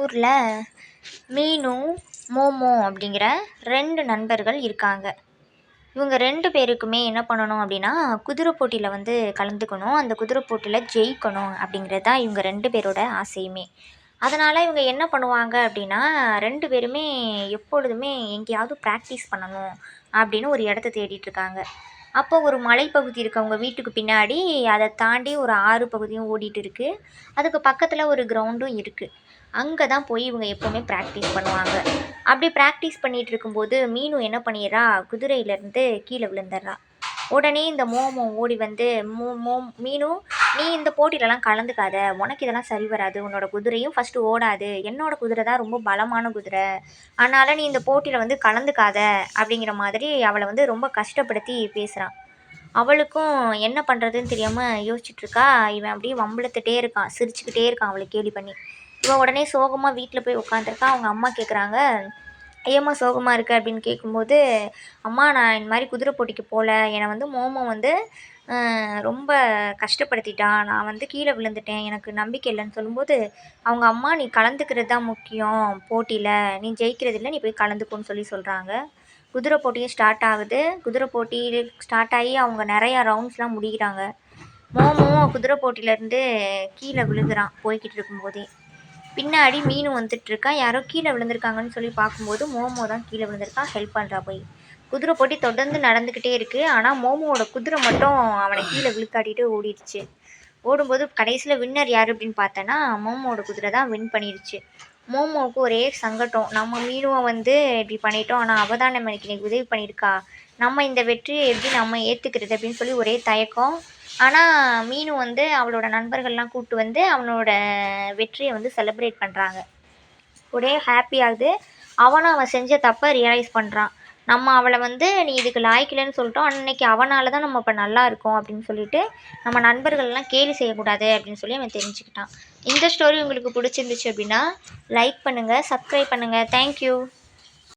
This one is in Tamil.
ஊரில் மீனு, மோமோ அப்படிங்கிற 2 நண்பர்கள் இருக்காங்க. இவங்க 2 பேருக்குமே என்ன பண்ணணும் அப்படின்னா, குதிரை போட்டியில் வந்து கலந்துக்கணும். அந்த குதிரை போட்டியில் ஜெயிக்கணும் அப்படிங்கிறது தான் இவங்க 2 பேரோட ஆசையுமே. அதனால் இவங்க என்ன பண்ணுவாங்க அப்படின்னா, 2 பேருமே எப்பொழுதுமே எங்கேயாவது ப்ராக்டிஸ் பண்ணணும் அப்படின்னு ஒரு இடத்த தேடிட்டுருக்காங்க. அப்போ ஒரு மலைப்பகுதி இருக்குது அவங்க வீட்டுக்கு பின்னாடி. அதை தாண்டி ஒரு ஆறு பகுதியும் ஓடிட்டு இருக்குது. அதுக்கு பக்கத்தில் ஒரு கிரவுண்டும் இருக்குது. அங்கே தான் போய் இவங்க எப்போவுமே ப்ராக்டிஸ் பண்ணுவாங்க. அப்படி ப்ராக்டிஸ் பண்ணிகிட்டு இருக்கும்போது மீனு என்ன பண்ணிடுறா, குதிரையிலேருந்து கீழே விழுந்துடுறா. உடனே இந்த மோமோ ஓடி வந்து மீனு, நீ இந்த போட்டியிலலாம் கலந்துக்காத, உனக்கு இதெல்லாம் சரி வராது, உன்னோட குதிரையும் ஃபஸ்ட்டு ஓடாது, என்னோட குதிரை தான் ரொம்ப பலமான குதிரை, அதனால் நீ இந்த போட்டியில் வந்து கலந்துக்காத அப்படிங்கிற மாதிரி அவளை வந்து ரொம்ப கஷ்டப்படுத்தி பேசுகிறான். அவளுக்கும் என்ன பண்ணுறதுன்னு தெரியாமல் யோசிச்சுட்ருக்கா. இவன் அப்படியே வம்பிழுத்துட்டே இருக்கான், சிரிச்சுக்கிட்டே இருக்கான் அவளை கேலி பண்ணி. இவன் உடனே சோகமாக வீட்டில் போய் உட்காந்துருக்கா. அவங்க அம்மா கேட்குறாங்க, ஏம்மா சோகமாக இருக்க அப்படின்னு கேட்கும்போது, அம்மா நான் இந்த மாதிரி குதிரை போட்டிக்கு போகல, என்னை வந்து மோமோ வந்து ரொம்ப கஷ்டப்படுத்திட்டான், நான் வந்து கீழே விழுந்துட்டேன், எனக்கு நம்பிக்கை இல்லைன்னு சொல்லும்போது, அவங்க அம்மா நீ கலந்துக்கிறது தான் முக்கியம் போட்டியில், நீ ஜெயிக்கிறது இல்லை, நீ போய் கலந்துக்கோன்னு சொல்கிறாங்க. குதிரை போட்டியும் ஸ்டார்ட் ஆகுது. குதிரை போட்டி ஸ்டார்ட் ஆகி அவங்க நிறையா ரவுண்ட்ஸ்லாம் முடிக்கிறாங்க. மோமோவும் குதிரை போட்டியிலேருந்து கீழே விழுகிறான் போய்கிட்டு இருக்கும்போதே. பின்னாடி மீனும் வந்துட்டுருக்கா. யாரோ கீழே விழுந்திருக்காங்கன்னு சொல்லி பார்க்கும்போது மோமோ தான் கீழே விழுந்திருக்கான். ஹெல்ப் பண்ணுறா போய். குதிரை போட்டி தொடர்ந்து நடந்துக்கிட்டே இருக்குது. ஆனால் மோமோவோட குதிரை மட்டும் அவனை கீழே விழுக்காட்டிட்டு ஓடிடுச்சு. ஓடும்போது கடைசியில் வின்னர் யார் அப்படின்னு பார்த்தோன்னா, மோமோவோட குதிரை தான் வின் பண்ணிடுச்சு. மோமோவுக்கு ஒரே சங்கடம், நம்ம மீனுவை வந்து இப்படி பண்ணிட்டோம், ஆனால் அவள் தான் நம்ம இன்றைக்கி உதவி பண்ணியிருக்கா, நம்ம இந்த வெற்றியை எப்படி நம்ம ஏற்றுக்கிறது அப்படின்னு சொல்லி ஒரே தயக்கம். ஆனால் மீனு வந்து அவளோட நண்பர்கள்லாம் கூப்பிட்டு வந்து அவனோட வெற்றியை வந்து செலிப்ரேட் பண்ணுறாங்க. ஒரே ஹாப்பியாகுது. அவன் செஞ்ச தப்பை ரியலைஸ் பண்ணுறான். நம்ம அவளை வந்து நீ இதுக்கு லாய்க்கில்லைன்னு சொல்லிட்டோம், அன்னைக்கு அவனால் தான் நம்ம இப்போ நல்லா இருக்கோம் அப்படின்னு சொல்லிட்டு நம்ம நண்பர்கள்லாம் கேலி செய்யக்கூடாது அப்படின்னு சொல்லி அவன் தெரிஞ்சுக்கிட்டான். இந்த ஸ்டோரி உங்களுக்கு பிடிச்சிருந்துச்சு அப்படின்னா லைக் பண்ணுங்கள், சப்ஸ்கிரைப் பண்ணுங்கள். தேங்க்யூ.